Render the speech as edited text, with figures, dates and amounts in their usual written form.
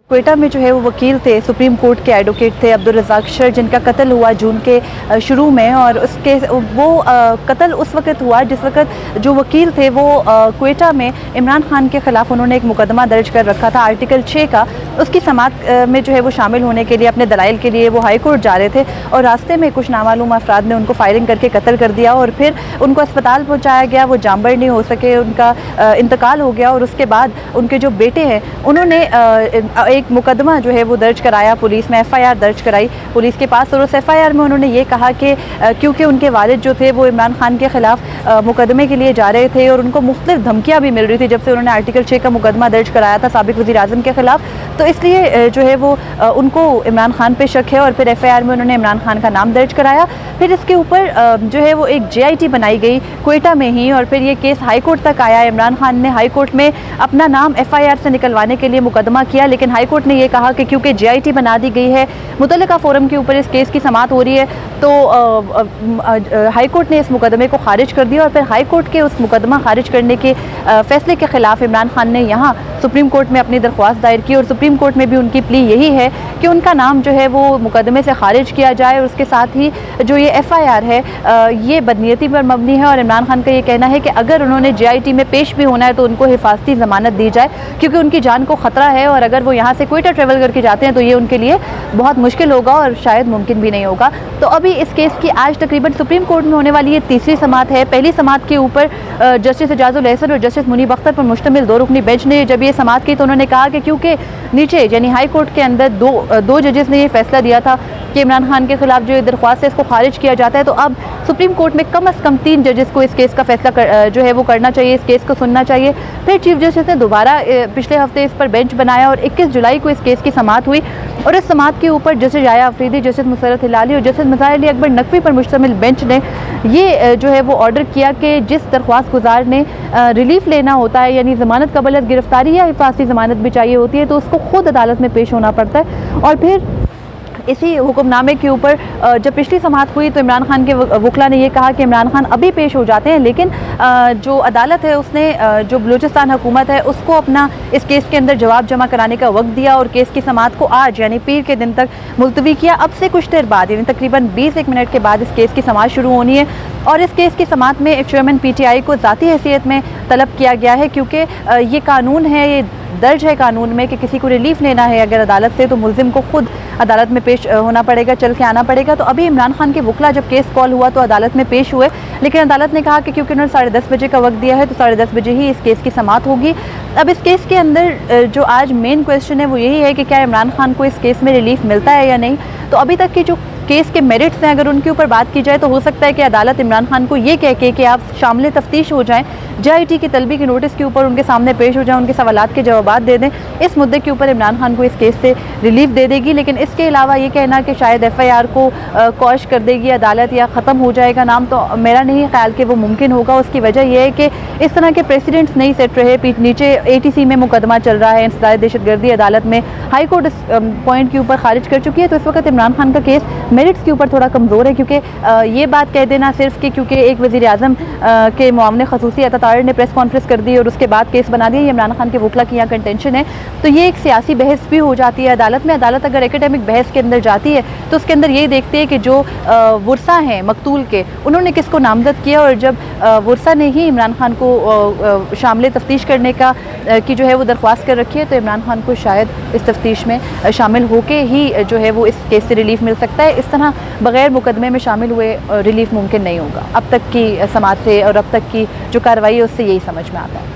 क्वेटा में जो है वो वकील थे, सुप्रीम कोर्ट के एडवोकेट थे अब्दुल रज़ाक शर, जिनका कत्ल हुआ जून के शुरू में। और उसके वो कत्ल उस वक़्त हुआ जिस वक़्त जो वकील थे वो क्वेटा में इमरान खान के ख़िलाफ़ उन्होंने एक मुकदमा दर्ज कर रखा था आर्टिकल 6 का। उसकी समाअत में जो है वो शामिल होने के लिए अपने दलाइल के लिए वो हाई कोर्ट जा रहे थे और रास्ते में कुछ नामालूम अफराद ने उनको फायरिंग करके कत्ल कर दिया और फिर उनको अस्पताल पहुँचाया गया। वो जामबर नहीं हो सके, उनका इंतकाल हो गया। और उसके बाद उनके जो बेटे हैं उन्होंने एक मुकदमा जो है वो दर्ज कराया पुलिस में, FIR दर्ज कराई पुलिस के पास। और उस FIR में उन्होंने ये कहा कि क्योंकि उनके वालिद जो थे वो इमरान खान के ख़िलाफ़ मुकदमे के लिए जा रहे थे और उनको मुख्तलिफ धमकियाँ भी मिल रही थी जब से उन्होंने आर्टिकल 6 का मुकदमा दर्ज कराया था साबिक़ वज़ीर आज़म के ख़िलाफ़, तो इसलिए जो है वो उनको इमरान खान पे शक है और फिर FIR में उन्होंने इमरान खान का नाम दर्ज कराया। फिर इसके ऊपर जो है वो एक JIT बनाई गई क्वेटा में ही और फिर ये केस हाई कोर्ट तक आया। इमरान खान ने हाई कोर्ट में अपना नाम FIR से निकलवाने के लिए मुकदमा किया, लेकिन हाई कोर्ट ने ये कहा कि क्योंकि JIT बना दी गई है, मुतल्लिका फोरम के ऊपर इस केस की समाअत हो रही है, तो हाई कोर्ट ने इस मुकदमे को खारिज कर दिया। और फिर हाई कोर्ट के उस मुकदमा खारिज करने के फैसले के ख़िलाफ़ इमरान खान ने यहाँ सुप्रीम कोर्ट में अपनी दरख्वास्त दायर की और सुप्रीम कोर्ट में भी उनकी प्ली यही है कि उनका नाम जो है वो मुकदमे से खारिज किया जाए। और उसके साथ ही जो ये FIR है ये बदनीयती पर मबनी है और इमरान खान का ये कहना है कि अगर उन्होंने JIT में पेश भी होना है तो उनको हिफाजती ज़मानत दी जाए, क्योंकि उनकी जान को ख़तरा है और अगर वो यहाँ से क्वेटा ट्रेवल करके जाते हैं तो ये उनके लिए बहुत मुश्किल होगा और शायद मुमकिन भी नहीं होगा। तो अभी इस केस की आज तकरीबन सुप्रीम कोर्ट में होने वाली ये तीसरी समाअत है। पहली समाअत के ऊपर जस्टिस एजाजुल एहसन और जस्टिस मुनीब अख्तर पर मुश्तमिल 2 रुकनी बेंच ने जब ये समाअत की तो उन्होंने कहा कि क्योंकि नीचे यानी हाई कोर्ट के अंदर दो जजेस ने ये फैसला दिया था कि इमरान खान के खिलाफ जो ये दरख्वास्त है इसको खारिज किया जाता है, तो अब सुप्रीम कोर्ट में कम से कम 3 जजेस को इस केस का फैसला जो है वो करना चाहिए, इस केस को सुनना चाहिए। फिर चीफ जस्टिस ने दोबारा पिछले हफ्ते इस पर बेंच बनाया और 21 जुलाई को इस केस की समाअत हुई और इस समाअत के ऊपर जस्टिस जाया अफरीदी, जस्टिस मुसरत हिलाली और जस्टिस मज़ार अली अकबर नकवी पर मुश्तमिल बेंच ने ये जो है वो ऑर्डर किया कि जिस दरख्वास्त गुजार ने रिलीफ लेना होता है यानी ज़मानत कबलत गिरफ्तारी या हिफाजती ज़मानत भी चाहिए होती है तो उसको खुद अदालत में पेश होना पड़ता है। और फिर इसी हुक्मनामे के ऊपर जब पिछली समाअत हुई तो इमरान खान के वकला ने यह कहा कि इमरान खान अभी पेश हो जाते हैं, लेकिन जो अदालत है उसने जो बलूचिस्तान हुकूमत है उसको अपना इस केस के अंदर जवाब जमा कराने का वक्त दिया और केस की समाअत को आज यानी पीर के दिन तक मुलतवी किया। अब से कुछ देर बाद यानी तकरीबन 20 मिनट के बाद इस केस की समाअत शुरू होनी है और इस केस की समाअत में चेयरमैन PTI को ज़ाती हैसियत में तलब किया गया है, क्योंकि ये कानून है, ये दर्ज है कानून में कि किसी को रिलीफ लेना है अगर अदालत से तो मुल्जिम को खुद अदालत में पेश होना पड़ेगा, चल के आना पड़ेगा। तो अभी इमरान खान के वकला जब केस कॉल हुआ तो अदालत में पेश हुए, लेकिन अदालत ने कहा कि क्योंकि उन्होंने 10:30 बजे का वक्त दिया है तो 10:30 बजे ही इस केस की समाअत होगी। अब इस केस के अंदर जो आज मेन क्वेश्चन है वो यही है कि क्या इमरान खान को इस केस में रिलीफ मिलता है या नहीं। तो अभी तक की जो केस के मेरिट्स हैं अगर उनके ऊपर बात की जाए तो हो सकता है कि अदालत इमरान खान को ये कह के कि आप शामिल तफ्तीश हो जाएं, JIT की तलबी के नोटिस के ऊपर उनके सामने पेश हो जाएं, उनके सवालात के जवाब दे दें, इस मुद्दे के ऊपर इमरान खान को इस केस से रिलीफ दे देगी। लेकिन इसके अलावा ये कहना कि शायद FIR को कॉश कर देगी अदालत या ख़त्म हो जाएगा नाम, तो मेरा नहीं ख्याल कि वो मुमकिन होगा। उसकी वजह यह है कि इस तरह के प्रेसिडेंट्स नहीं सेट रहे। नीचे ATC में मुकदमा चल रहा है, इंसदाद दहशतगर्दी अदालत में हाई कोर्ट इस पॉइंट के ऊपर खारिज कर चुकी है, तो इस वक्त इमरान खान का केस मेरिट्स के ऊपर थोड़ा कमज़ोर है। क्योंकि ये बात कह देना सिर्फ कि क्योंकि एक वज़ीर आज़म के मुआवने खसूसी अता ताहिर ने प्रेस कॉन्फ्रेंस कर दी और उसके बाद केस बना दिया, ये इमरान खान के वकला की यहाँ कंटेंशन है, तो ये एक सियासी बहस भी हो जाती है अदालत में। अदालत अगर एकेडमिक बहस के अंदर जाती है तो उसके अंदर यही देखते हैं कि जो वर्सा हैं मकतूल के उन्होंने किसको नामजद किया, और जब वर्सा ने ही इमरान खान को शामिल तफ्तीश करने की जो है वो दरख्वास्त कर रखी है तो इमरान खान को शायद इस तफ्तीश में शामिल होके ही जो है वो इस केस से रिलीफ मिल सकता है। इस तरह बग़ैर मुकदमे में शामिल हुए रिलीफ मुमकिन नहीं होगा अब तक की समाअत से और अब तक की जो कार्रवाई है उससे यही समझ में आता है।